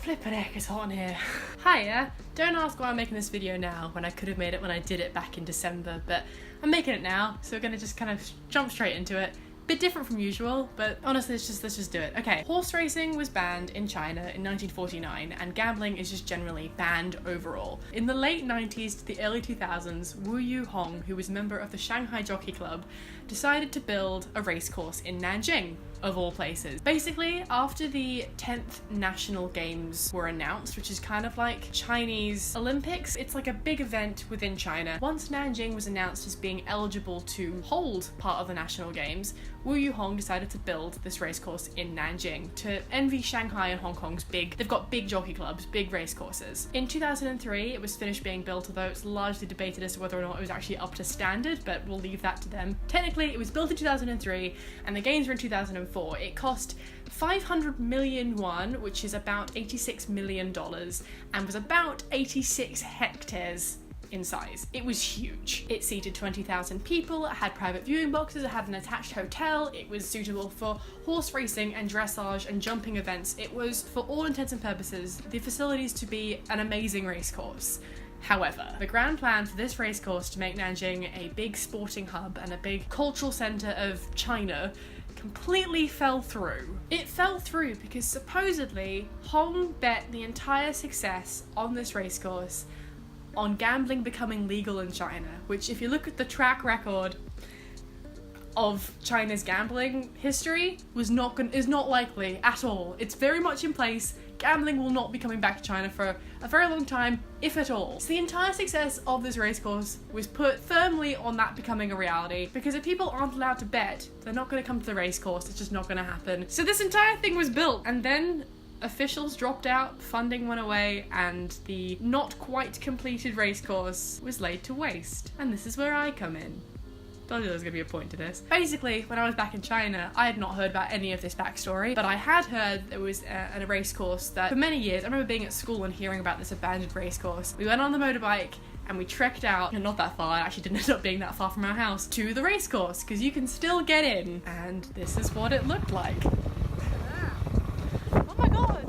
Flippin' heck, it's hot in here. Hiya. Don't ask why I'm making this video now when I could have made it when I did it back in December, but I'm making it now, so we're gonna just kind of jump straight into it. Bit different from usual, but honestly, let's just do it. Okay, horse racing was banned in China in 1949, and gambling is just generally banned overall. In the late 90s to the early 2000s, Wu Yuhong, who was a member of the Shanghai Jockey Club, decided to build a racecourse in Nanjing, of all places. Basically, after the 10th National Games were announced, which is kind of like Chinese Olympics, it's like a big event within China. Once Nanjing was announced as being eligible to hold part of the National Games, Wu Yuhong decided to build this racecourse in Nanjing to envy Shanghai and Hong Kong's they've got big jockey clubs, big racecourses. In 2003, it was finished being built, although it's largely debated as to whether or not it was actually up to standard, but we'll leave that to them. Technically, it was built in 2003, and the games were in 2004. It cost 500 million yuan, which is about $86 million, and was about 86 hectares in size. It was huge. It seated 20,000 people, it had private viewing boxes, it had an attached hotel, it was suitable for horse racing and dressage and jumping events. It was, for all intents and purposes, the facilities to be an amazing racecourse. However, the grand plan for this racecourse to make Nanjing a big sporting hub and a big cultural centre of China completely fell through. It fell through because supposedly Hong bet the entire success on this racecourse on gambling becoming legal in China, which, if you look at the track record of China's gambling history, is not likely at all. It's very much in place. Gambling will not be coming back to China for a very long time, if at all. So the entire success of this racecourse was put firmly on that becoming a reality, because if people aren't allowed to bet, they're not going to come to the racecourse. It's just not going to happen. So this entire thing was built, and then officials dropped out, funding went away, and the not quite completed racecourse was laid to waste. And this is where I come in. Told you there was going to be a point to this. Basically, when I was back in China, I had not heard about any of this backstory, but I had heard there was a racecourse that for many years, I remember being at school and hearing about this abandoned racecourse. We went on the motorbike and we trekked out, and not that far, it actually didn't end up being that far from our house, to the racecourse, because you can still get in, and this is what it looked like. Oh my god!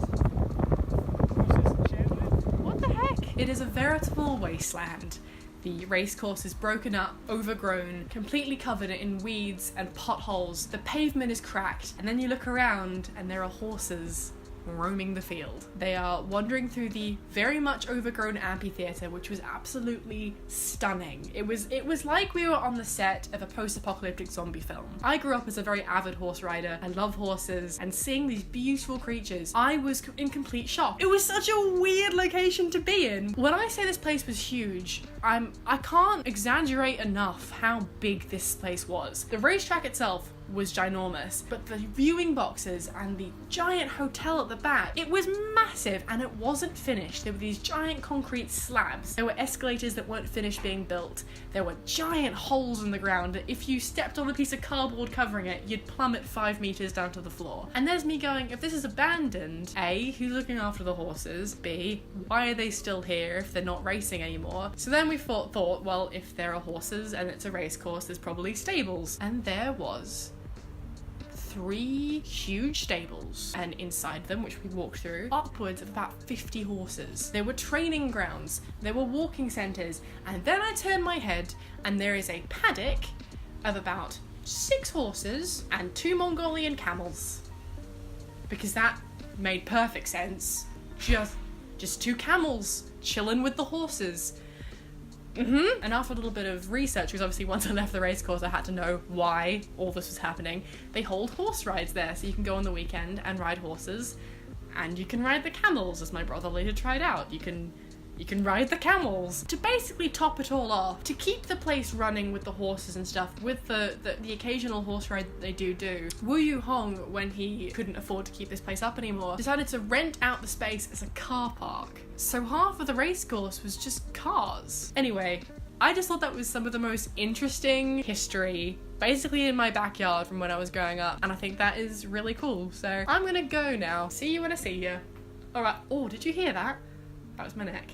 What the heck? It is a veritable wasteland. The racecourse is broken up, overgrown, completely covered in weeds and potholes. The pavement is cracked, and then you look around and there are horses roaming the field. They are wandering through the very much overgrown amphitheatre, which was absolutely stunning. It was like we were on the set of a post-apocalyptic zombie film. I grew up as a very avid horse rider. I love horses, and seeing these beautiful creatures, I was in complete shock. It was such a weird location to be in. When I say this place was huge, I can't exaggerate enough how big this place was. The racetrack itself was ginormous, but the viewing boxes and the giant hotel at the back, it was massive, and it wasn't finished. There were these giant concrete slabs. There were escalators that weren't finished being built. There were giant holes in the ground that if you stepped on a piece of cardboard covering it, you'd plummet 5 meters down to the floor. And there's me going, if this is abandoned, A, who's looking after the horses? B, why are they still here if they're not racing anymore? So then we thought, well, if there are horses and it's a race course, there's probably stables. And there was 3 huge stables, and inside them, which we walked through, upwards of about 50 horses. There were training grounds, there were walking centres, and then I turned my head and there is a paddock of about 6 horses and 2 Mongolian camels. Because that made perfect sense. Just 2 camels chilling with the horses. And after a little bit of research, because obviously once I left the racecourse I had to know why all this was happening, they hold horse rides there, so you can go on the weekend and ride horses, and you can ride the camels, as my brother later tried out. You can ride the camels. To basically top it all off, to keep the place running with the horses and stuff, with the occasional horse ride that they do, Wu Yuhong, when he couldn't afford to keep this place up anymore, decided to rent out the space as a car park. So half of the racecourse was just cars. Anyway, I just thought that was some of the most interesting history basically in my backyard from when I was growing up, and I think that is really cool. So I'm gonna go now. See you when I see you. Alright, oh, did you hear that? That was my neck.